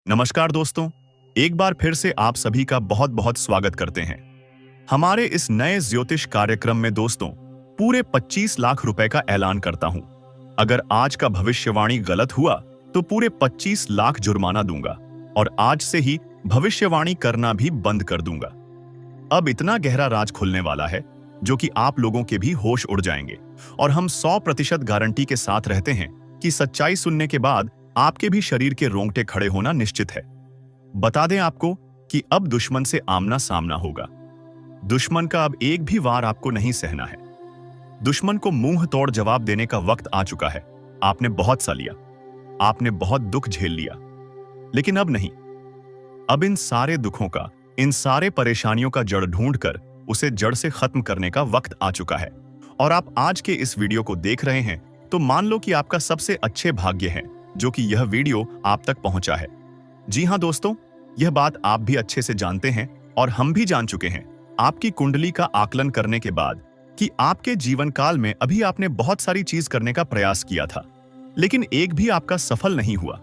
नमस्कार दोस्तों, एक बार फिर से आप सभी का बहुत बहुत स्वागत करते हैं हमारे इस नए ज्योतिष कार्यक्रम में। दोस्तों, पूरे 25 लाख रुपए का ऐलान करता हूं। अगर आज का भविष्यवाणी गलत हुआ तो पूरे 25 लाख जुर्माना दूंगा और आज से ही भविष्यवाणी करना भी बंद कर दूंगा। अब इतना गहरा राज खुलने वाला है जो कि आप लोगों के भी होश उड़ जाएंगे और हम 100% गारंटी के साथ रहते हैं कि सच्चाई सुनने के बाद आपके भी शरीर के रोंगटे खड़े होना निश्चित है। बता दें आपको कि अब दुश्मन से आमना सामना होगा। दुश्मन का अब एक भी वार आपको नहीं सहना है। दुश्मन को मुंह तोड़ जवाब देने का वक्त आ चुका है। आपने बहुत सा लिया, आपने बहुत दुख झेल लिया, लेकिन अब नहीं। अब इन सारे दुखों का, इन सारे परेशानियों का जड़ ढूंढकर उसे जड़ से खत्म करने का वक्त आ चुका है। और आप आज के इस वीडियो को देख रहे हैं तो मान लो कि आपका सबसे अच्छे भाग्य है जो कि यह वीडियो आप तक पहुंचा है। जी हां दोस्तों, यह बात आप भी अच्छे से जानते हैं और हम भी जान चुके हैं आपकी कुंडली का आकलन करने के बाद कि आपके जीवन काल में अभी आपने बहुत सारी चीज करने का प्रयास किया था, लेकिन एक भी आपका सफल नहीं हुआ।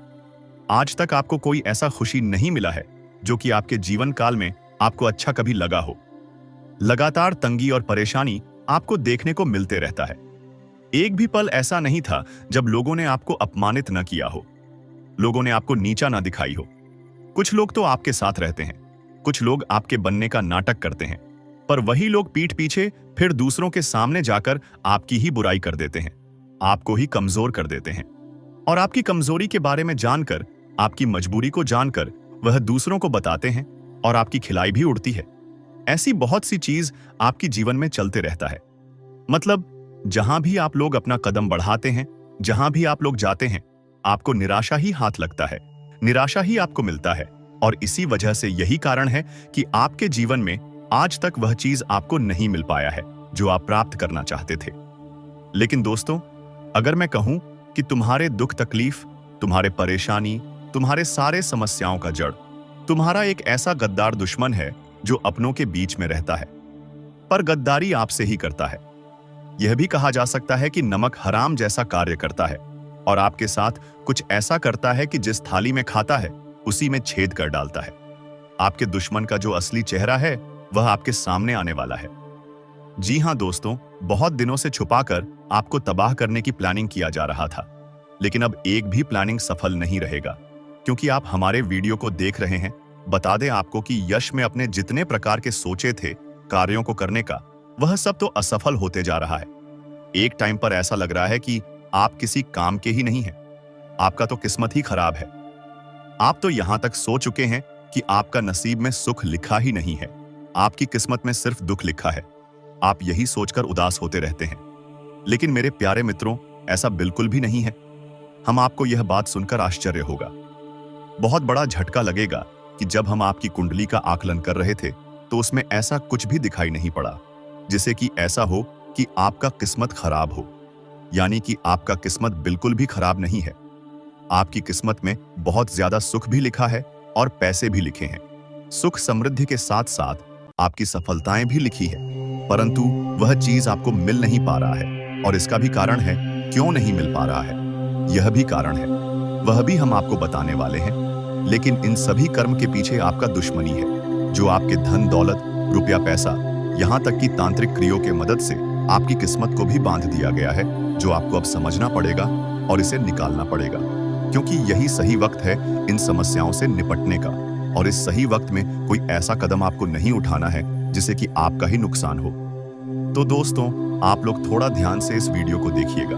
आज तक आपको कोई ऐसा खुशी नहीं मिला है जो कि आपके जीवन काल में आपको अच्छा कभी लगा हो। लगातार तंगी और परेशानी आपको देखने को मिलते रहता है। एक भी पल ऐसा नहीं था जब लोगों ने आपको अपमानित न किया हो, लोगों ने आपको नीचा ना दिखाई हो। कुछ लोग तो आपके साथ रहते हैं, कुछ लोग आपके बनने का नाटक करते हैं, पर वही लोग पीठ पीछे फिर दूसरों के सामने जाकर आपकी ही बुराई कर देते हैं, आपको ही कमजोर कर देते हैं। और आपकी कमजोरी के बारे में जानकर, आपकी मजबूरी को जानकर वह दूसरों को बताते हैं और आपकी खिलाई भी उड़ती है। ऐसी बहुत सी चीज आपकी जीवन में चलते रहता है। मतलब जहां भी आप लोग अपना कदम बढ़ाते हैं, जहां भी आप लोग जाते हैं, आपको निराशा ही हाथ लगता है, निराशा ही आपको मिलता है। और इसी वजह से यही कारण है कि आपके जीवन में आज तक वह चीज आपको नहीं मिल पाया है जो आप प्राप्त करना चाहते थे। लेकिन दोस्तों, अगर मैं कहूं कि तुम्हारे दुख तकलीफ, तुम्हारे परेशानी, तुम्हारे सारे समस्याओं का जड़ तुम्हारा एक ऐसा गद्दार दुश्मन है जो अपनों के बीच में रहता है, पर गद्दारी आपसे ही करता है। यह भी कहा जा सकता है कि नमक हराम जैसा कार्य करता है और आपके साथ कुछ ऐसा करता है कि जिस थाली में खाता है उसी में छेद कर डालता है। आपके दुश्मन का जो असली चेहरा है वह आपके सामने आने वाला है। जी हां दोस्तों, बहुत दिनों से छुपाकर आपको तबाह करने की प्लानिंग किया जा रहा था, लेकिन अब एक भी प्लानिंग सफल नहीं रहेगा क्योंकि आप हमारे वीडियो को देख रहे हैं। बता दें आपको कि यश में अपने जितने प्रकार के सोचे थे कार्यों को करने का, वह सब तो असफल होते जा रहा है। एक टाइम पर ऐसा लग रहा है कि आप किसी काम के ही नहीं हैं, आपका तो किस्मत ही खराब है। आप तो यहां तक सो चुके हैं कि आपका नसीब में सुख लिखा ही नहीं है, आपकी किस्मत में सिर्फ दुख लिखा है। आप यही सोचकर उदास होते रहते हैं। लेकिन मेरे प्यारे मित्रों, ऐसा बिल्कुल भी नहीं है। हम आपको यह बात सुनकर आश्चर्य होगा, बहुत बड़ा झटका लगेगा कि जब हम आपकी कुंडली का आकलन कर रहे थे तो उसमें ऐसा कुछ भी दिखाई नहीं पड़ा जिसे कि ऐसा हो कि आपका किस्मत खराब हो। यानी कि आपका किस्मत बिल्कुल भी खराब नहीं है। आपकी किस्मत में बहुत ज्यादा सुख भी लिखा है और पैसे भी लिखे हैं। सुख समृद्धि के साथ साथ आपकी सफलताएं भी लिखी है, परंतु वह चीज आपको मिल नहीं पा रहा है। और इसका भी कारण है क्यों नहीं मिल पा रहा है, यह भी कारण है, वह भी हम आपको बताने वाले हैं। लेकिन इन सभी कर्म के पीछे आपका दुश्मनी है जो आपके धन दौलत, रुपया पैसा, यहाँ तक कि तांत्रिक क्रियों के मदद से आपकी किस्मत को भी बांध दिया गया है, जो आपको अब समझना पड़ेगा और इसे निकालना पड़ेगा, क्योंकि यही सही वक्त है इन समस्याओं से निपटने का। और इस सही वक्त में कोई ऐसा कदम आपको नहीं उठाना है जिससे कि आपका ही नुकसान हो। तो दोस्तों, आप लोग थोड़ा ध्यान से इस वीडियो को देखिएगा,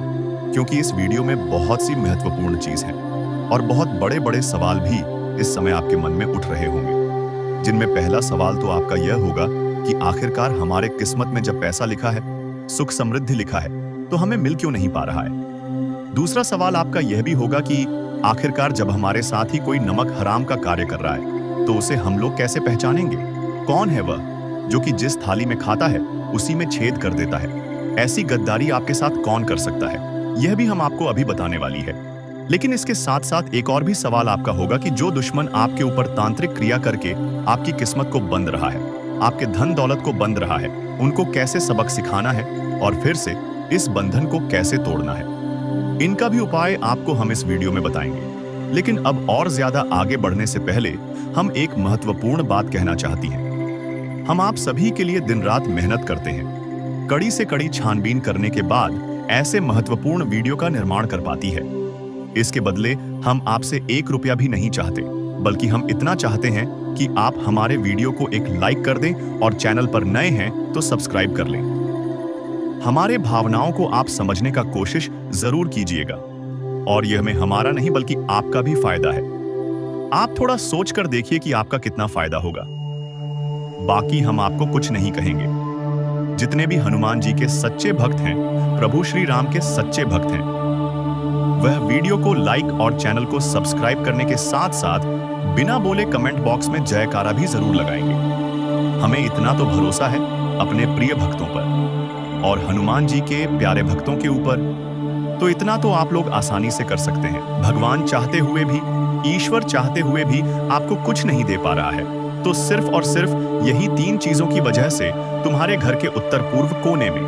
क्योंकि इस वीडियो में बहुत सी महत्वपूर्ण चीज है और बहुत बड़े बड़े सवाल भी इस समय आपके मन में उठ रहे होंगे। जिनमें पहला सवाल तो आपका यह होगा कि आखिरकार हमारे किस्मत में जब पैसा लिखा है, सुख समृद्धि लिखा है, तो हमें मिल क्यों नहीं पा रहा है। दूसरा सवाल आपका यह भी होगा कि आखिरकार जब हमारे साथ ही कोई नमक हराम का कार्य कर रहा है तो उसे हम लोग कैसे पहचानेंगे। कौन है वह जो कि जिस थाली में खाता है उसी में छेद कर देता है। ऐसी गद्दारी आपके साथ कौन कर सकता है, यह भी हम आपको अभी बताने वाली है। लेकिन इसके साथ साथ एक और भी सवाल आपका होगा कि जो दुश्मन आपके ऊपर तांत्रिक क्रिया करके आपकी किस्मत को बंद रहा है, आपके धन दौलत को बंद रहा है, उनको कैसे सबक सिखाना है और फिर से इस बंधन को कैसे तोड़ना है। इनका भी उपाय आपको हम इस वीडियो में बताएंगे। लेकिन अब और ज्यादा आगे बढ़ने से पहले हम एक महत्वपूर्ण बात कहना चाहती हैं। हम आप सभी के लिए दिन रात मेहनत करते हैं, कड़ी से कड़ी छानबीन करने के बाद ऐसे महत्वपूर्ण वीडियो का निर्माण कर पाती है। इसके बदले हम आपसे 1 रुपया भी नहीं चाहते, बल्कि हम इतना चाहते हैं कि आप हमारे वीडियो को एक लाइक कर दें और चैनल पर नए हैं तो सब्सक्राइब कर लें। हमारे भावनाओं को आप समझने का कोशिश जरूर कीजिएगा, और यह में हमारा नहीं बल्कि आपका भी फायदा है। आप थोड़ा सोचकर देखिए कि आपका कितना फायदा होगा। बाकी हम आपको कुछ नहीं कहेंगे। जितने भी हनुमान जी के सच्चे भक्त हैं, प्रभु श्री राम के सच्चे भक्त हैं, वह वीडियो को लाइक और चैनल को सब्सक्राइब करने के साथ साथ बिना बोले कमेंट बॉक्स में जयकारा भी जरूर लगाएंगे। हमें इतना तो भरोसा है अपने प्रिय भक्तों पर और हनुमान जी के प्यारे भक्तों के ऊपर, तो इतना तो आप लोग आसानी से कर सकते हैं। भगवान चाहते हुए भी, ईश्वर चाहते हुए भी आपको कुछ नहीं दे पा रहा है, तो सिर्फ और सिर्फ यही 3 चीजों की वजह से तुम्हारे घर के उत्तर पूर्व कोने में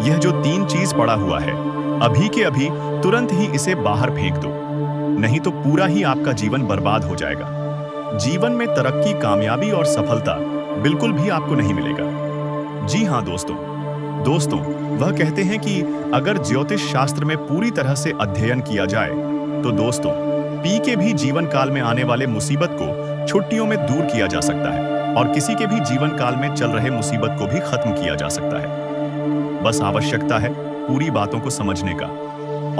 यह जो 3 चीज पड़ा हुआ है, अभी के अभी तुरंत ही इसे बाहर फेंक दो, नहीं तो पूरा ही आपका जीवन बर्बाद हो जाएगा। जीवन में तरक्की, कामयाबी और सफलता बिल्कुल भी आपको नहीं मिलेगा। जी हाँ दोस्तों, वह कहते हैं कि अगर ज्योतिष शास्त्र में पूरी तरह से अध्ययन किया जाए तो दोस्तों, पी के भी जीवन काल में आने वाले मुसीबत को छुट्टियों में दूर किया जा सकता है और किसी के भी जीवन काल में चल रहे मुसीबत को भी खत्म किया जा सकता है। बस आवश्यकता है पूरी बातों को समझने का।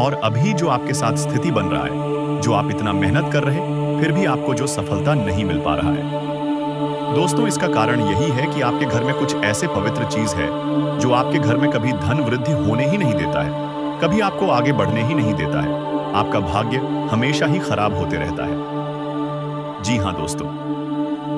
और अभी जो आपके साथ स्थिति बन रहा है, जो आप इतना मेहनत कर रहे फिर भी आपको जो सफलता नहीं मिल पा रहा है, दोस्तों, इसका कारण यही है कि आपके घर में कुछ ऐसे पवित्र चीज है जो आपके घर में कभी धन वृद्धि होने ही नहीं देता है, कभी आपको आगे बढ़ने ही नहीं देता है। आपका भाग्य हमेशा ही खराब होते रहता है। जी हाँ दोस्तों,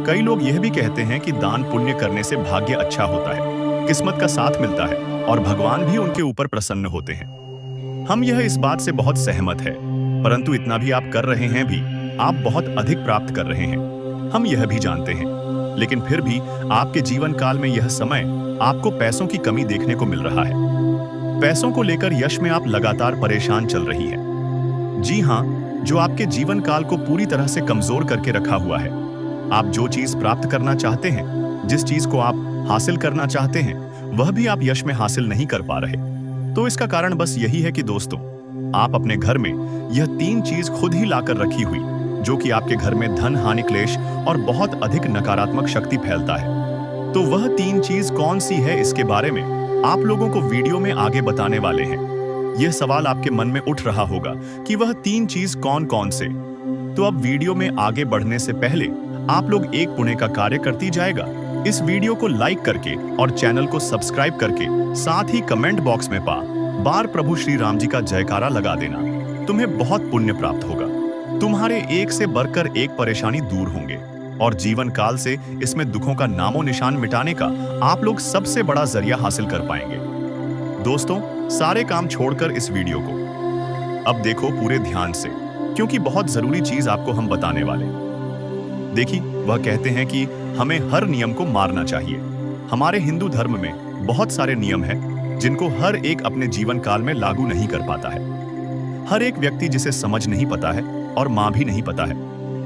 कई लोग यह भी कहते हैं कि दान पुण्य करने से भाग्य अच्छा होता है, किस्मत का साथ मिलता है और भगवान भी उनके ऊपर प्रसन्न होते हैं। हम यह इस बात से बहुत सहमत है, परंतु इतना भी आप कर रहे हैं भी, आप बहुत अधिक प्राप्त कर रहे हैं, हम यह भी जानते हैं। लेकिन फिर भी आपके जीवन काल में यह समय आपको पैसों की कमी देखने को मिल रहा है। पैसों को लेकर यश में आप लगातार परेशान चल रही हैं। जी हाँ, जो आपके जीवन काल को पूरी तरह से कमजोर करके रखा हुआ है। आप जो चीज प्राप्त करना चाहते हैं, जिस चीज को आप हासिल करना चाहते हैं, वह भी आप यश में हासिल नहीं कर पा रहे। तो इसका कारण बस यही है कि दोस्तों, आप अपने घर में यह 3 चीज खुद ही लाकर रखी हुई, जो कि आपके घर में धन हानि, क्लेश और बहुत अधिक नकारात्मक शक्ति फैलता है। तो वह 3 चीज कौन सी है, इसके बारे में आप लोगों को वीडियो में आगे बताने वाले हैं। यह सवाल आपके मन में उठ रहा होगा कि वह 3 चीज कौन कौन से। तो अब वीडियो में आगे बढ़ने से पहले आप लोग एक पुण्य का कार्य करती जाएगा, इस वीडियो को लाइक करके और चैनल को सब्सक्राइब करके, साथ ही कमेंट बॉक्स में बार प्रभु श्री राम जी का जयकारा लगा देना। तुम्हें बहुत पुण्य प्राप्त होगा, तुम्हारे एक से बढ़कर एक परेशानी दूर होंगे और जीवन काल से इसमें दुखों का नामो निशान मिटाने का आप लोग सबसे बड़ा जरिया हासिल कर पाएंगे। दोस्तों, सारे काम छोड़कर इस वीडियो को अब देखो पूरे ध्यान से, क्योंकि बहुत जरूरी चीज आपको हम बताने वाले। देखिए, वह कहते हैं कि हमें हर नियम को मारना चाहिए। हमारे हिंदू धर्म में बहुत सारे नियम हैं जिनको हर एक अपने जीवन काल में लागू नहीं कर पाता है। हर एक व्यक्ति जिसे समझ नहीं पता है और मां भी नहीं पता है,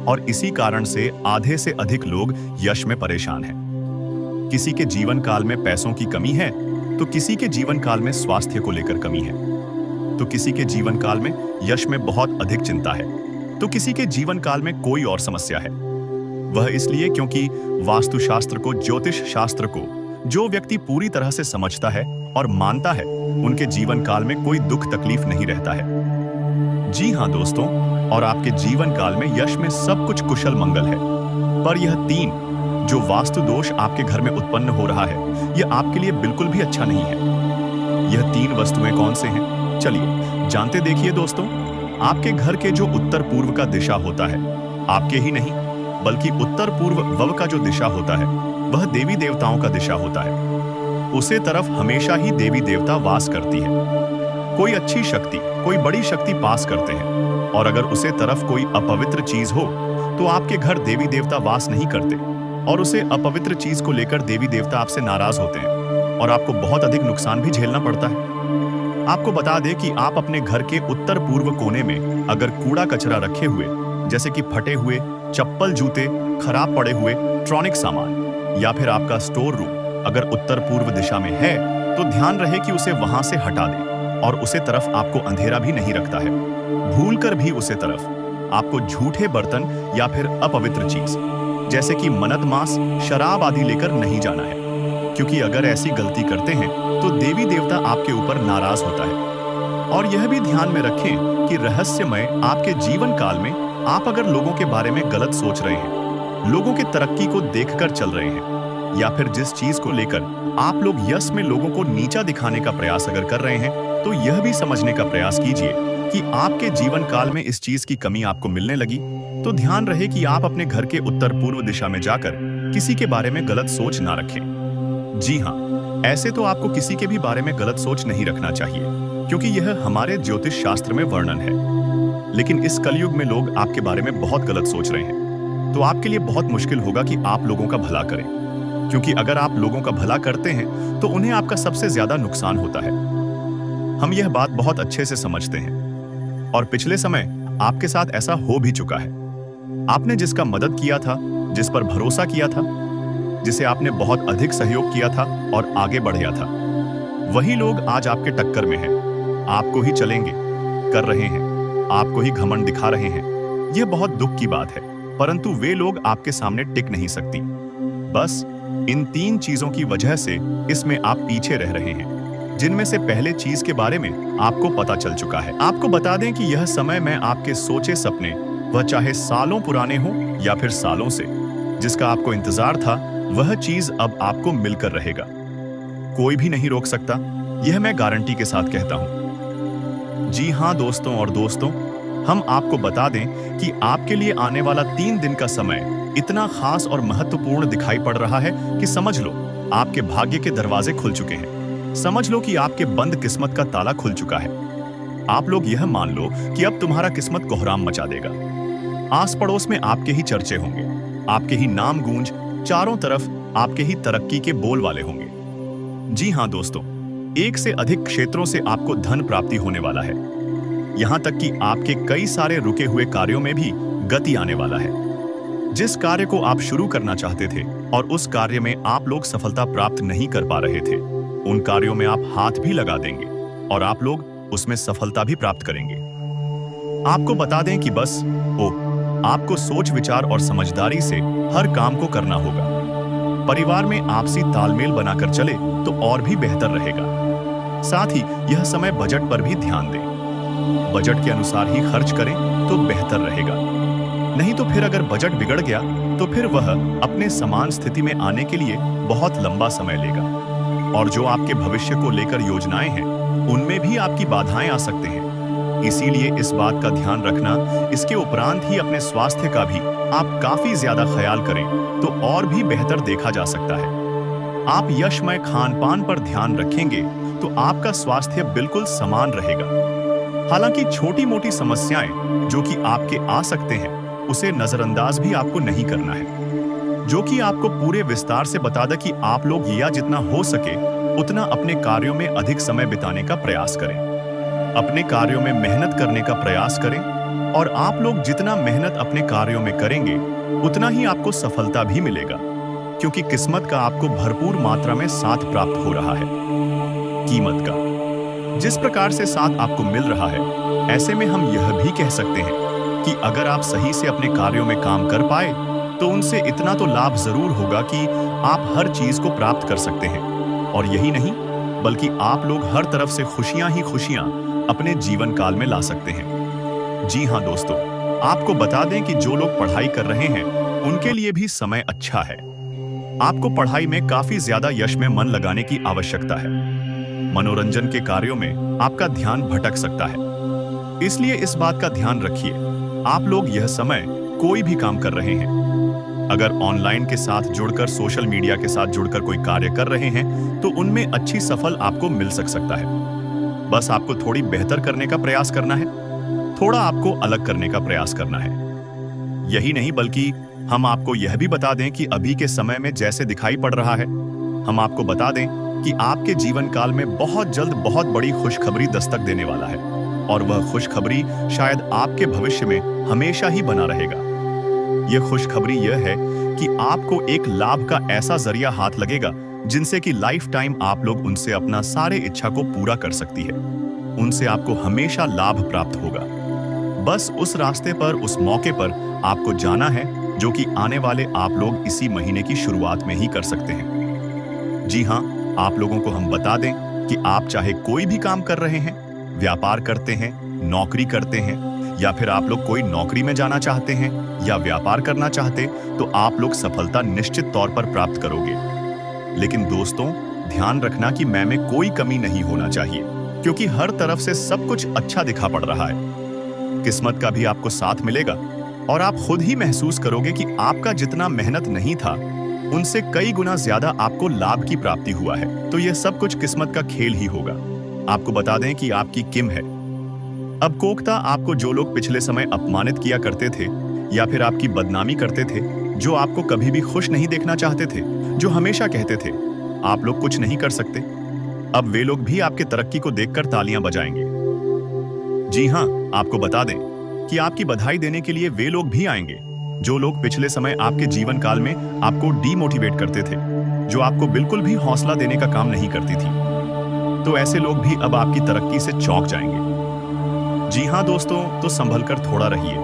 और इसी कारण से आधे से अधिक लोग यश में परेशान हैं। किसी के जीवन काल में पैसों की कमी है, तो किसी के जीवन काल में स्वास्थ्य को लेकर कमी है, तो किसी के जीवन काल में यश में बहुत अधिक चिंता है, तो किसी के जीवन काल में कोई और समस्या है। वह इसलिए क्योंकि वास्तुशास्त्र को, ज्योतिष शास्त्र को जो व्यक्ति पूरी तरह से समझता है और मानता है, उनके जीवन काल में कोई दुख तकलीफ नहीं रहता है। जी हाँ दोस्तों, और आपके जीवन काल में यश में सब कुछ कुशल मंगल है। पर यह 3 जो वास्तु दोष आपके घर में उत्पन्न हो रहा है, यह आपके लिए बिल्कुल भी अच्छा नहीं है। यह 3 वस्तुएं कौन से हैं, चलिए जानते देखिए दोस्तों। आपके घर के जो उत्तर पूर्व का दिशा होता है, आपके ही नहीं बल्कि उत्तर पूर्व वव का जो दिशा होता है, वह देवी देवताओं का दिशा होता है। उसे तरफ हमेशा ही देवी देवता वास करती है। कोई अच्छी शक्ति, कोई बड़ी शक्ति पास करते हैं, और अगर उसे तरफ कोई अपवित्र चीज हो तो आपके घर देवी देवता वास नहीं करते, और उसे अपवित्र चीज को लेकर देवी देवता आपसे नाराज होते हैं और आपको बहुत अधिक नुकसान भी झेलना पड़ता है। आपको बता दें कि आप अपने घर के उत्तर पूर्व कोने में अगर कूड़ा कचरा रखे हुए जैसे कि फटे हुए चप्पल, जूते, खराब पड़े हुए इलेक्ट्रॉनिक सामान या फिर आपका स्टोर रूम अगर उत्तर पूर्व दिशा में है तो ध्यान रहे कि उसे वहां से हटा दें और उसे तरफ आपको अंधेरा भी नहीं रखता है। भूलकर भी उसे तरफ आपको झूठे बर्तन या फिर अपवित्र चीज जैसे कि मन्नत मांस, शराब आदि लेकर नहीं जाना है, क्योंकि अगर ऐसी गलती करते हैं तो देवी देवता आपके ऊपर नाराज होता है। और यह भी ध्यान में रखें कि रहस्यमय आपके जीवन काल में आप अगर लोगों के बारे में गलत सोच रहे हैं, लोगों की तरक्की को देखकर चल रहे हैं, या फिर जिस चीज को लेकर आप लोग यश में लोगों को नीचा दिखाने का प्रयास अगर कर रहे हैं, तो यह भी समझने का प्रयास कीजिए कि आपके जीवन काल में इस चीज की कमी आपको मिलने लगी, तो ध्यान रहे कि आप अपने घर के उत्तर पूर्व दिशा में जाकर किसी के बारे में गलत सोच ना रखें। जी हाँ, ऐसे तो आपको किसी के भी बारे में गलत सोच नहीं रखना चाहिए, क्योंकि यह हमारे ज्योतिष शास्त्र में वर्णन है। लेकिन इस कलयुग में लोग आपके बारे में बहुत गलत सोच रहे हैं, तो आपके लिए बहुत मुश्किल होगा कि आप लोगों का भला करें, क्योंकि अगर आप लोगों का भला करते हैं तो उन्हें आपका सबसे ज्यादा नुकसान होता है। हम यह बात बहुत अच्छे से समझते हैं और पिछले समय आपके साथ ऐसा हो भी चुका है। आपने जिसका मदद किया था, जिस पर भरोसा किया था, जिसे आपने बहुत अधिक सहयोग किया था और आगे बढ़ाया था, वही लोग आज आपके टक्कर में हैं, आपको ही चलेंगे कर रहे हैं, आपको ही घमंड दिखा रहे हैं। यह बहुत दुख की बात है, परंतु वे लोग आपके सामने टिक नहीं सकती। बस इन 3 चीजों की वजह से इसमें आप पीछे रह रहे हैं, जिनमें से पहले चीज के बारे में आपको पता चल चुका है। आपको बता दें कि यह समय में आपके सोचे सपने, वह चाहे सालों पुराने हो या फिर सालों से, जिसका आपको इंतजार था, वह चीज अब आपको मिलकर रहेगा। कोई भी नहीं रोक सकता, यह मैं गारंटी के साथ कहता हूं। जी हां दोस्तों और दोस्तों, हम आपको बता दें कि आपके लिए आने वाला 3 दिन का समय इतना खास और महत्वपूर्ण दिखाई पड़ रहा है कि समझ लो आपके भाग्य के दरवाजे खुल चुके हैं। समझ लो कि आपके बंद किस्मत का ताला खुल चुका है। आप लोग यह मान लो कि अब तुम्हारा किस्मत कोहराम मचा देगा। आस पड़ोस में आपके ही चर्चे होंगे, आपके ही नाम गूंज चारों तरफ आपके ही तरक्की के बोल वाले होंगे। जी हां दोस्तों, एक से अधिक क्षेत्रों से आपको धन प्राप्ति होने वाला है। यहां तक कि आपके कई सारे रुके हुए कार्यों में भी गति आने वाला है। जिस कार्य को आप शुरू करना चाहते थे और उस कार्य में आप लोग सफलता प्राप्त नहीं कर पा रहे थे, उन कार्यों में आप हाथ भी लगा देंगे और आप लोग उसमें सफलता भी प्राप्त करेंगे। आपको बता दें कि बस आपको सोच विचार और समझदारी से हर काम को करना होगा। परिवार में आपसी तालमेल बनाकर चले तो और भी बेहतर रहेगा। साथ ही यह समय बजट पर भी ध्यान दें। बजट के अनुसार ही खर्च करें तो बेहतर रहेगा। नहीं तो फिर अगर बजट बिगड़ गया तो फिर वह अपने समान स्थिति में आने के लिए बहुत लंबा समय लेगा और जो आपके भविष्य को लेकर योजनाएं हैं उनमें भी आपकी बाधाएं आ सकते हैं। इसीलिए इस बात का ध्यान रखना, इसके उपरांत ही अपने स्वास्थ्य का भी आप काफी ज्यादा ख्याल करें तो और भी बेहतर देखा जा सकता है। आप यशमय खान पान पर ध्यान रखेंगे तो आपका स्वास्थ्य बिल्कुल समान रहेगा। हालांकि छोटी मोटी समस्याएं जो कि आपके आ सकते हैं उसे नजरअंदाज भी आपको नहीं करना है, जो कि आपको पूरे विस्तार से बता दे कि आप लोग या जितना हो सके उतना अपने कार्यों में अधिक समय बिताने का प्रयास करें, अपने कार्यों में मेहनत करने का प्रयास करें और आप लोग जितना मेहनत अपने कार्यों में करेंगे उतना ही आपको सफलता भी मिलेगा, क्योंकि किस्मत का आपको भरपूर मात्रा में साथ प्राप्त हो रहा है। कीमत का जिस प्रकार से साथ आपको मिल रहा है, ऐसे में हम यह भी कह सकते हैं कि अगर आप सही से अपने कार्यों में काम कर पाए तो उनसे इतना तो लाभ जरूर होगा कि आप हर चीज को प्राप्त कर सकते हैं। और यही नहीं, बल्कि आप लोग हर तरफ से खुशियां ही खुशियां अपने जीवन काल में ला सकते हैं। जी हां दोस्तों, आपको बता दें कि जो लोग पढ़ाई कर रहे हैं उनके लिए भी समय अच्छा है। आपको पढ़ाई में काफी ज्यादा यश में मन लगाने की आवश्यकता है। मनोरंजन के कार्यों में आपका ध्यान भटक सकता है, इसलिए इस बात का ध्यान रखिए। आप लोग यह समय कोई भी काम कर रहे हैं, अगर ऑनलाइन के साथ जुड़कर, सोशल मीडिया के साथ जुड़कर कोई कार्य कर रहे हैं तो उनमें अच्छी सफल आपको मिल सकता है। बस आपको थोड़ी बेहतर करने का प्रयास करना है, थोड़ा आपको अलग करने का प्रयास करना है। यही नहीं, बल्कि हम आपको यह भी बता दें कि अभी के समय में जैसे दिखाई पड़ रहा है, हम आपको बता दें कि आपके जीवन काल में बहुत जल्द बहुत बड़ी खुशखबरी दस्तक देने वाला है। और वह खुशखबरी शायद आपके भविष्य में हमेशा ही बना रहेगा। यह खुशखबरी यह है कि आपको एक लाभ का ऐसा जरिया हाथ लगेगा जिनसे कि लाइफ टाइम आप लोग उनसे अपना सारे इच्छा को पूरा कर सकती है। उनसे आपको हमेशा लाभ प्राप्त होगा। बस उस रास्ते पर, उस मौके पर आपको जाना है, जो कि आने वाले आप लोग इसी महीने की शुरुआत में ही कर सकते हैं। जी हाँ, आप लोगों को हम बता दें कि आप चाहे कोई भी काम कर रहे हैं, व्यापार करते हैं, नौकरी करते हैं, या फिर आप लोग कोई नौकरी में जाना चाहते हैं या व्यापार करना चाहते, तो आप लोग सफलता निश्चित तौर पर प्राप्त करोगे। लेकिन दोस्तों, ध्यान रखना कि में कोई कमी नहीं होना चाहिए, क्योंकि हर तरफ से सब कुछ अच्छा दिखा पड़ रहा है। किस्मत का भी आपको साथ मिलेगा और आप खुद ही महसूस करोगे कि आपका जितना मेहनत नहीं था, उनसे कई गुना ज्यादा आपको लाभ की प्राप्ति हुआ है। तो यह सब कुछ किस्मत का खेल ही होगा। आपको बता दें कि आपकी किम है। अब कोकता आपको जो लोग पिछले समय अपमानित किया करते थे या फिर आपकी बदनामी करते थे, जो आपको कभी भी खुश नहीं देखना चाहते थे, जो हमेशा कहते थे आप लोग कुछ नहीं कर सकते, अब वे लोग भी आपके तरक्की को देखकर तालियां बजाएंगे। जी हाँ, आपको बता दें कि आपकी बधाई देने के लिए वे लोग भी आएंगे जो लोग पिछले समय आपके जीवन काल में आपको डीमोटिवेट करते थे, जो आपको बिल्कुल भी हौसला देने का काम नहीं करती थी। तो ऐसे लोग भी अब आपकी तरक्की से चौंक जाएंगे। जी हाँ दोस्तों, तो संभल कर थोड़ा रहिए,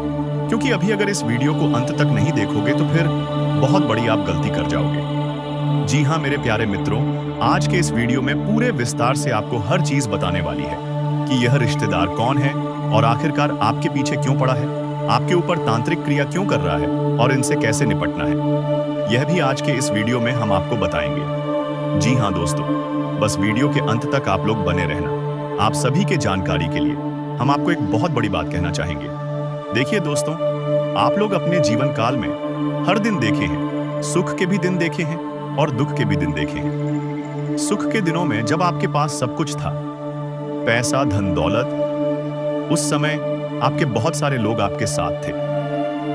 क्योंकि अभी अगर इस वीडियो को अंत तक नहीं देखोगे तो फिर बहुत बड़ी आप गलती कर जाओगे। जी हाँ मेरे प्यारे मित्रों, आज के इस वीडियो में पूरे विस्तार से आपको हर चीज बताने वाली है कि यह रिश्तेदार कौन है और आखिरकार आपके पीछे क्यों पड़ा है, आपके ऊपर तांत्रिक क्रिया क्यों कर रहा है और इनसे कैसे निपटना है। यह भी आज के इस वीडियो में हम आपको बताएंगे। जी हाँ दोस्तों, बस वीडियो के अंत तक आप लोग बने रहना। आप सभी के जानकारी के लिए हम आपको एक बहुत बड़ी बात कहना चाहेंगे। देखिए दोस्तों, आप लोग अपने जीवन काल में हर दिन देखे हैं, सुख के भी दिन देखे हैं और दुख के भी दिन देखे हैं। सुख के दिनों में जब आपके पास सब कुछ था, पैसा, धन, दौलत, उस समय आपके बहुत सारे लोग आपके साथ थे,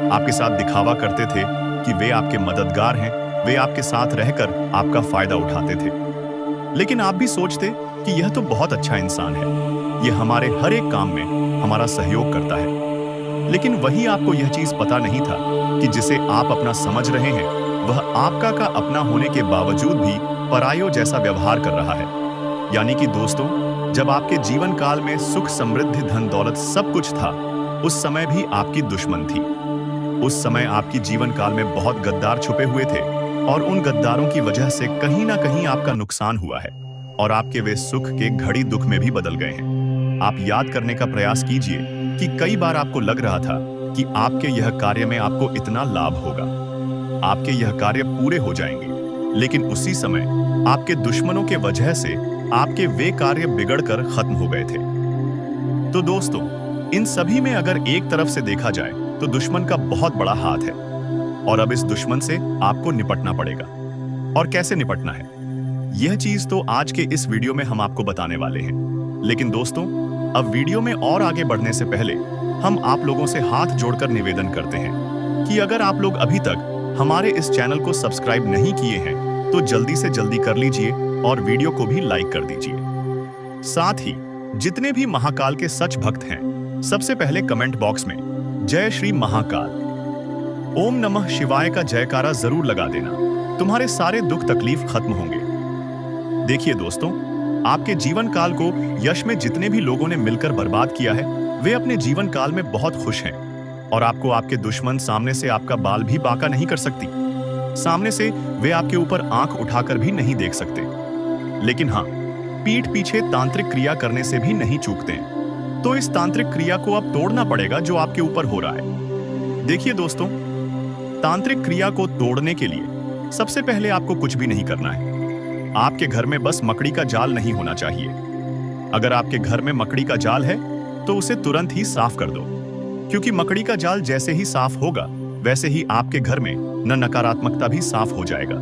आपके साथ दिखावा करते थे कि वे आपके मददगार हैं, वे आपके साथ रहकर आपका फायदा उठाते थे। लेकिन आप भी सोचते कि यह तो बहुत अच्छा इंसान है, यह हमारे हर एक काम में हमारा सहयोग करता है। लेकिन वही आपको यह चीज पता नहीं था कि जिसे आप अपना समझ रहे हैं, वह आपका का अपना होने के बावजूद भी परायों जैसा व्यवहार कर रहा है। यानी कि दोस्तों, जब आपके जीवन काल में सुख, समृद्धि, धन, दौलत सब कुछ था, उस समय भी आपकी दुश्मन थी। उस समय आपकी जीवन काल में बहुत गद्दार छुपे हुए थे और उन गद्दारों की वजह से कहीं ना कहीं आपका नुकसान हुआ है और आपके वे सुख के घड़ी दुख में भी बदल गए हैं। आप याद करने का प्रयास कीजिए कि कई बार आपको लग रहा था कि आपके यह कार्य में आपको इतना लाभ होगा, आपके यह कार्य पूरे हो जाएंगे, लेकिन उसी समय आपके दुश्मनों के वजह से आपके वे कार्य बिगड़कर खत्म हो गए थे। तो दोस्तों, इन सभी में अगर एक तरफ से देखा जाए तो दुश्मन का बहुत बड़ा हाथ है और अब इस दुश्मन से आपको निपटना पड़ेगा। और कैसे निपटना है, यह चीज तो आज के इस वीडियो में हम आपको बताने वाले हैं। लेकिन दोस्तों, अब वीडियो में और आगे बढ़ने से पहले हम आप लोगों से हाथ जोड़कर निवेदन करते हैं कि अगर आप लोग अभी तक हमारे इस चैनल को सब्सक्राइब नहीं किए हैं तो जल्दी से जल्दी कर लीजिए और वीडियो को भी लाइक कर दीजिए। साथ ही जितने भी महाकाल के सच भक्त हैं, सबसे पहले कमेंट बॉक्स में जय श्री महाकाल, ओम नमः शिवाय का जयकारा जरूर लगा देना। तुम्हारे सारे दुख तकलीफ खत्म होंगे। देखिए दोस्तों, आपके जीवन काल को यश में जितने भी लोगों ने मिलकर बर्बाद किया है, वे अपने जीवन काल में बहुत खुश हैं और आपको आपके दुश्मन सामने से आपका बाल भी बांका नहीं कर सकती। सामने से वे आपके ऊपर आंख उठाकर भी नहीं देख सकते, लेकिन हाँ, पीठ पीछे तांत्रिक क्रिया करने से भी नहीं चूकते हैं। तो इस तांत्रिक क्रिया को अब तोड़ना पड़ेगा जो आपके ऊपर हो रहा है। देखिए दोस्तों, तांत्रिक क्रिया को तोड़ने के लिए सबसे पहले आपको कुछ भी नहीं करना है। आपके घर में बस मकड़ी का जाल नहीं होना चाहिए। अगर आपके घर में मकड़ी का जाल है तो उसे तुरंत ही साफ कर दो, क्योंकि मकड़ी का जाल जैसे ही साफ होगा वैसे ही आपके घर में न नकारात्मकता भी साफ हो जाएगा,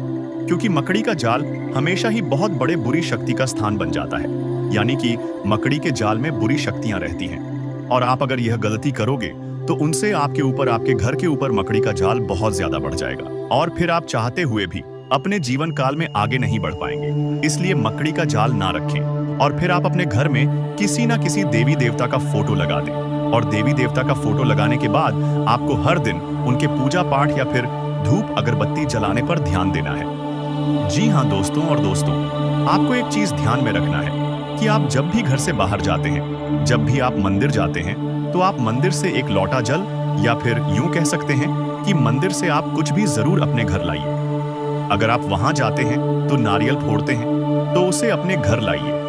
क्योंकि मकड़ी का जाल हमेशा ही बहुत बड़े बुरी शक्ति का स्थान बन जाता है। यानी कि मकड़ी के जाल में बुरी शक्तियां रहती हैं और आप अगर यह गलती करोगे तो उनसे आपके ऊपर, आपके घर के ऊपर मकड़ी का जाल बहुत ज्यादा बढ़ जाएगा और फिर आप चाहते हुए भी अपने जीवन काल में आगे नहीं बढ़ पाएंगे। इसलिए मकड़ी का जाल ना रखें और फिर आप अपने घर में किसी ना किसी देवी देवता का फोटो लगा दें। और देवी देवता का फोटो लगाने के बाद आपको हर दिन उनके पूजा पाठ या फिर धूप अगरबत्ती जलाने पर ध्यान देना है। जी हाँ दोस्तों, और दोस्तों आपको एक चीज ध्यान में रखना है कि आप जब भी घर से बाहर जाते हैं, जब भी आप मंदिर जाते हैं, तो आप मंदिर से एक लोटा जल या फिर यूं कह सकते हैं कि मंदिर से आप कुछ भी जरूर अपने घर लाइए। अगर आप वहां जाते हैं तो नारियल फोड़ते हैं, तो उसे अपने घर लाइए।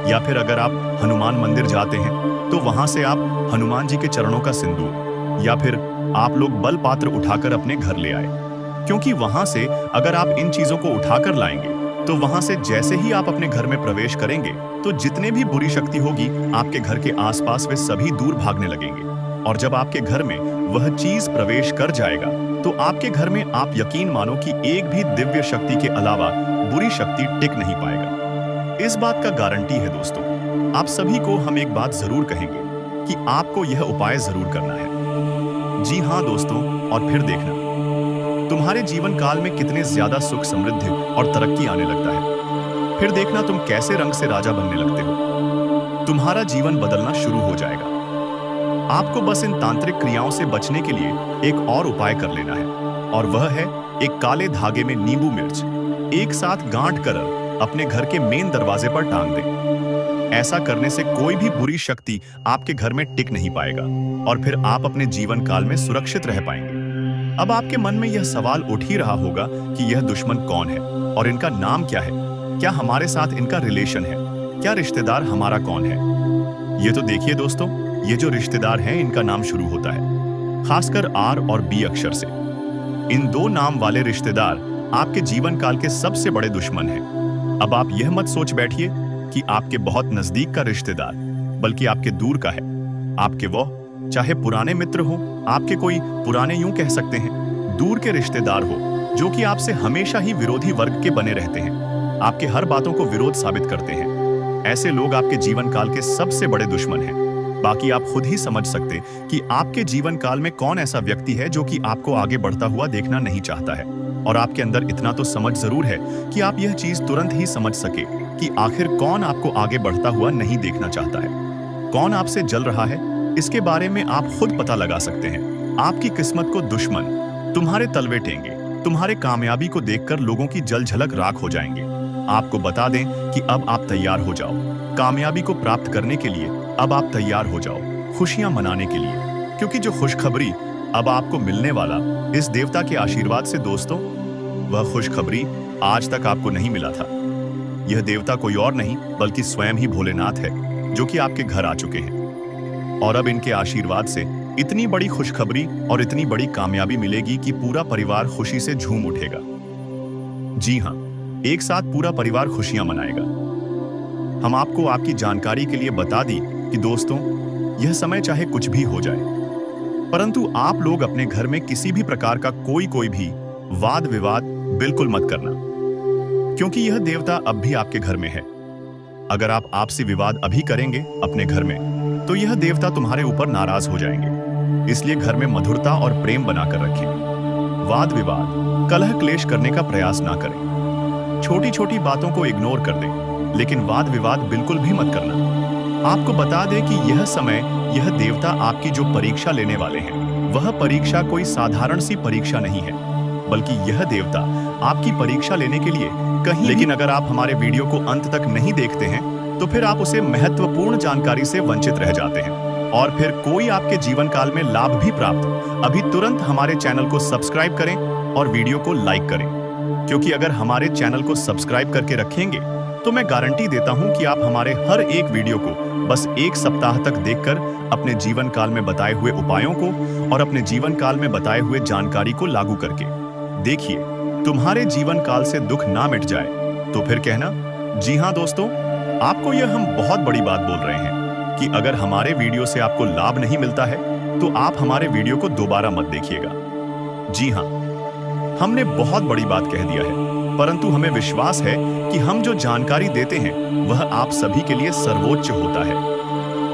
या फिर अगर आप हनुमान मंदिर जाते हैं तो वहां से आप हनुमान जी के चरणों का सिंदूर या फिर आप लोग बल पात्र उठाकर अपने घर ले आए। क्योंकि वहां से अगर आप इन चीजों को उठाकर लाएंगे तो वहां से जैसे ही आप अपने घर में प्रवेश करेंगे तो जितने भी बुरी शक्ति होगी आपके घर के आसपास वे सभी दूर भागने लगेंगे। और जब आपके घर में वह चीज प्रवेश कर जाएगा तो आपके घर में आप यकीन मानो कि एक भी दिव्य शक्ति के अलावा बुरी शक्ति टिक नहीं पाएगा। इस बात का गारंटी है दोस्तों। आप सभी को हम एक बात जरूर कहेंगे कि आपको यह उपाय जरूर करना है। जी हाँ दोस्तों, और फिर देखना तुम्हारे जीवन काल में कितने ज्यादा सुख, समृद्धि और तरक्की आने लगता है। फिर देखना तुम कैसे रंग से राजा बनने लगते हो। तुम्हारा जीवन बदलना शुरू हो जाएगा। आपको बस इन तांत्रिक क्रियाओं से बचने के लिए एक और उपाय कर लेना है, और वह है एक काले धागे में नींबू मिर्च एक साथ गांठ कर अपने घर के मेन दरवाजे पर टांग दें। ऐसा करने से कोई भी बुरी शक्ति आपके घर में टिक नहीं पाएगा और फिर आप अपने जीवन काल में सुरक्षित रह पाएंगे। अब आपके मन में यह सवाल उठ ही रहा होगा कि यह दुश्मन कौन है और इनका नाम क्या है, क्या हमारे साथ इनका रिलेशन है, क्या रिश्तेदार हमारा कौन है। ये तो देखिए दोस्तों, ये जो रिश्तेदार हैं इनका नाम शुरू होता है खासकर आर और बी अक्षर से। इन दो नाम वाले रिश्तेदार आपके जीवन काल के सबसे बड़े दुश्मन हैं। अब आप यह मत सोच बैठिए कि आपके बहुत नजदीक का रिश्तेदार, बल्कि आपके दूर का है। आपके वो चाहे पुराने मित्र हो, आपके कोई पुराने यूं कह सकते हैं दूर के रिश्तेदार हो जो कि आपसे हमेशा ही विरोधी वर्ग के बने रहते हैं, आपके हर बातों को विरोध साबित करते हैं। ऐसे लोग आपके जीवन काल के सबसे बड़े दुश्मन हैं। बाकी आप खुद ही समझ सकते कि आपके जीवन काल में कौन ऐसा व्यक्ति है जो कि आपको आगे बढ़ता हुआ देखना नहीं चाहता है। और आपके अंदर इतना तो समझ जरूर है कि आप यह चीज तुरंत ही समझ सके कि आखिर कौन आपको आगे बढ़ता हुआ नहीं देखना चाहता है, कौन आपसे जल रहा है। इसके बारे में आप खुद पता लगा सकते हैं। आपकी किस्मत को दुश्मन तुम्हारे तलवे टेंगे। तुम्हारे कामयाबी को देखकर लोगों की जल झलक राख हो जाएंगे। आपको बता दें कि अब आप तैयार हो जाओ कामयाबी को प्राप्त करने के लिए। अब आप तैयार हो जाओ खुशियां मनाने के लिए, क्योंकि जो खुशखबरी अब आपको मिलने वाला इस देवता के आशीर्वाद से दोस्तों, वह खुशखबरी आज तक आपको नहीं मिला था। यह देवता कोई और नहीं बल्कि स्वयं ही भोलेनाथ है जो कि आपके घर आ चुके हैं। और अब इनके आशीर्वाद से इतनी बड़ी खुशखबरी और इतनी बड़ी कामयाबी मिलेगी कि पूरा परिवार खुशी से झूम उठेगा। जी हाँ, एक साथ पूरा परिवार खुशियां मनाएगा। हम आपको आपकी जानकारी के लिए बता दी कि दोस्तों, यह समय चाहे कुछ भी हो जाए, परंतु आप लोग अपने घर में किसी भी प्रकार का कोई भी वाद विवाद बिल्कुल मत करना, क्योंकि यह देवता अब भी आपके घर में है। अगर आप आपसी विवाद अभी करेंगे अपने घर में तो यह देवता तुम्हारे ऊपर नाराज हो जाएंगे। इसलिए घर में मधुरता और प्रेम बनाकर रखें। वाद विवाद, कलह क्लेश करने का प्रयास ना करें। छोटी छोटी बातों को इग्नोर कर दें, लेकिन वाद विवाद बिल्कुल भी मत करना। आपको बता दें कि यह समय, यह देवता आपकी जो परीक्षा लेने वाले हैं, वह परीक्षा कोई साधारण सी परीक्षा नहीं है, बल्कि यह देवता आपकी परीक्षा लेने के लिए कहीं। लेकिन अगर आप हमारे वीडियो को अंत तक नहीं देखते हैं तो फिर आप उसे महत्वपूर्ण जानकारी से वंचित रह जाते हैं और फिर कोई आपके जीवन काल में लाभ भी प्राप्त। अभी तुरंत हमारे चैनल को सब्सक्राइब करें और वीडियो को लाइक करें, क्योंकि अगर हमारे चैनल को सब्सक्राइब करके रखेंगे तो मैं गारंटी देता हूं कि आप हमारे हर एक वीडियो को बस एक सप्ताह तक देखकर अपने जीवन काल में बताए हुए उपायों को और अपने जीवन काल में बताए हुए जानकारी को लागू करके देखिए, तुम्हारे जीवन काल से दुख ना मिट जाए तो फिर कहना। जी हाँ दोस्तों, आपको यह हम बहुत बड़ी बात बोल रहे हैं कि अगर हमारे वीडियो से आपको लाभ नहीं मिलता है तो आप हमारे वीडियो को दोबारा मत देखिएगा। जी हाँ, हमने बहुत बड़ी बात कह दिया है, परंतु हमें विश्वास है कि हम जो जानकारी देते हैं वह आप सभी के लिए सर्वोच्च होता है।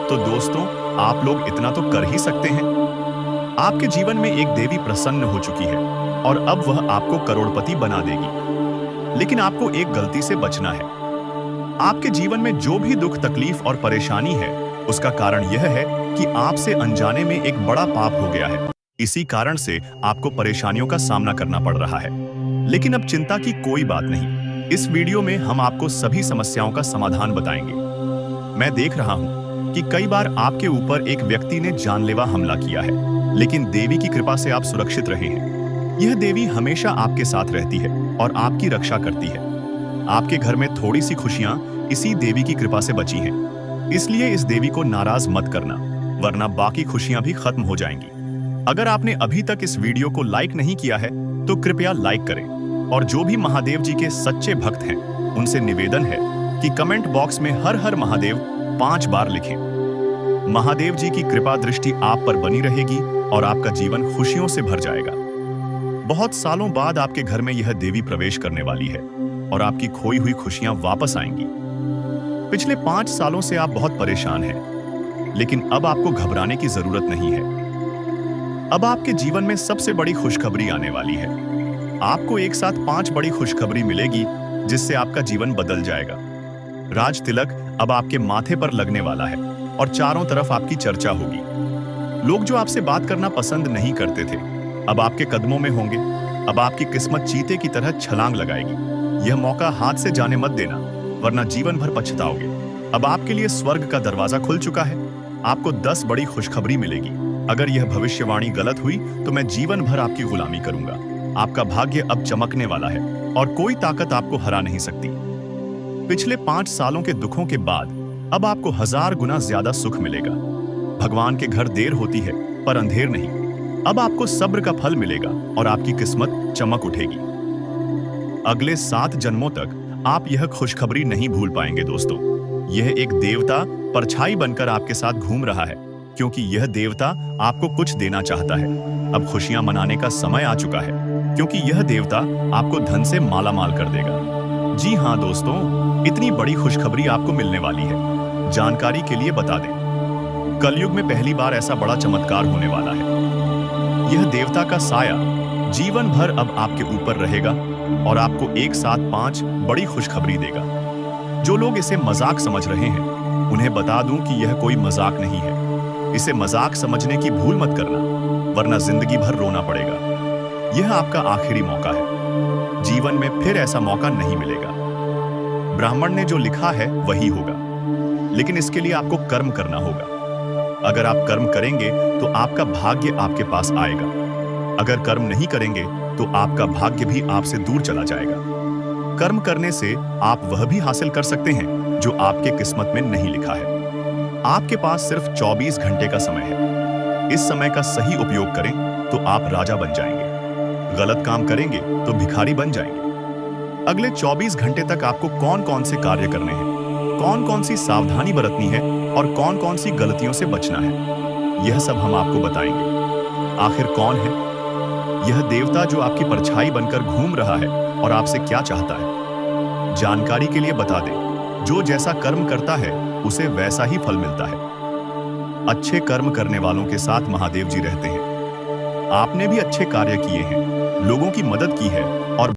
तो दोस्तों, आप लोग इतना तो कर ही सकते हैं। आपके जीवन में एक देवी प्रसन्न हो चुकी है और अब वह आपको करोड़पति बना देगी। लेकिन आपको एक गलती से बचना है। आपके जीवन में जो भी दुख, तकलीफ और परेशानी है, उसका कारण यह है कि आपसे अनजाने में एक बड़ा पाप हो गया है। इसी कारण से आपको परेशानियों का सामना करना पड़ रहा है। लेकिन अब चिंता की कोई बात नहीं। इस वीडियो में हम आपको सभी समस्याओं का समाधान बताएंगे। मैं देख रहा हूं कि कई बार आपके ऊपर एक व्यक्ति ने जानलेवा हमला किया है, लेकिन देवी की कृपा से आप सुरक्षित रहे हैं। यह देवी हमेशा आपके साथ रहती है और आपकी रक्षा करती है। आपके घर में थोड़ी सी खुशियां इसी देवी की कृपा से बची हैं। इसलिए इस देवी को नाराज मत करना, वरना बाकी खुशियां भी खत्म हो जाएंगी। अगर आपने अभी तक इस वीडियो को लाइक नहीं किया है तो कृपया लाइक करें, और जो भी महादेव जी के सच्चे भक्त हैं उनसे निवेदन है कि कमेंट बॉक्स में हर हर महादेव 5 बार लिखें। महादेव जी की कृपा दृष्टि आप पर बनी रहेगी और आपका जीवन खुशियों से भर जाएगा। बहुत सालों बाद आपके घर में यह देवी प्रवेश करने वाली है और आपकी खोई हुई खुशियां वापस आएंगी। पिछले 5 सालों से आप बहुत परेशान हैं, लेकिन अब आपको घबराने की जरूरत नहीं है। अब आपके जीवन में सबसे बड़ी खुशखबरी आने वाली है। आपको एक साथ 5 बड़ी खुशखबरी मिलेगी, जिससे आपका जीवन बदल जाएगा। राज तिलक अब आपके माथे पर लगने वाला है और चारों तरफ आपकी चर्चा होगी। लोग जो आपसे बात करना पसंद नहीं करते थे, अब आपके कदमों में होंगे। अब आपकी किस्मत चीते की तरह छलांग लगाएगी। यह मौका हाथ से जाने मत देना, वरना जीवन भर पछताओगे। अब आपके लिए स्वर्ग का दरवाजा खुल चुका है। आपको 10 बड़ी खुशखबरी मिलेगी। अगर यह भविष्यवाणी गलत हुई तो मैं जीवन भर आपकी गुलामी करूंगा। आपका भाग्य अब चमकने वाला है और कोई ताकत आपको हरा नहीं सकती। पिछले 5 सालों के दुखों के बाद अब आपको 1000 गुना ज्यादा सुख मिलेगा। भगवान के घर देर होती है, पर अंधेर नहीं। अब आपको सब्र का फल मिलेगा और आपकी किस्मत चमक उठेगी। अगले 7 जन्मों तक आप यह खुशखबरी नहीं भूल पाएंगे दोस्तों। यह एक देवता परछाई बनकर आपके साथ घूम रहा है, क्योंकि यह देवता आपको कुछ देना चाहता है। अब खुशियां मनाने का समय आ चुका है, क्योंकि यह देवता आपको धन से मालामाल कर देगा। जी हाँ दोस्तों, इतनी बड़ी खुशखबरी आपको मिलने वाली है। जानकारी के लिए बता दें, कलयुग में पहली बार ऐसा बड़ा चमत्कार होने वाला है। यह देवता का साया जीवन भर अब आपके ऊपर रहेगा और आपको एक साथ 5 बड़ी खुशखबरी देगा। जो लोग इसे मजाक समझ रहे हैं, उन्हें बता दूं कि यह कोई मजाक नहीं है। इसे मजाक समझने की भूल मत करना, वरना जिंदगी भर रोना पड़ेगा। यह आपका आखिरी मौका है। जीवन में फिर ऐसा मौका नहीं मिलेगा। ब्राह्मण ने जो लिखा है वही होगा, लेकिन इसके लिए आपको कर्म करना होगा। अगर आप कर्म करेंगे तो आपका भाग्य आपके पास आएगा। अगर कर्म नहीं करेंगे तो आपका भाग्य भी आपसे दूर चला जाएगा। कर्म करने से आप वह भी हासिल कर सकते हैं जो आपके किस्मत में नहीं लिखा है। आपके पास सिर्फ 24 घंटे का समय है। इस समय का सही उपयोग करें तो आप राजा बन जाएंगे। गलत काम करेंगे तो भिखारी बन जाएंगे। अगले 24 घंटे तक आपको कौन कौन से कार्य करने हैं, कौन कौन सी सावधानी बरतनी है और कौन कौन सी गलतियों से बचना है, यह सब हम आपको बताएंगे। आखिर कौन है यह देवता जो आपकी परछाई बनकर घूम रहा है और आपसे क्या चाहता है? जानकारी के लिए बता दें, जो जैसा कर्म करता है उसे वैसा ही फल मिलता है। अच्छे कर्म करने वालों के साथ महादेव जी रहते हैं। आपने भी अच्छे कार्य किए हैं, लोगों की मदद की है और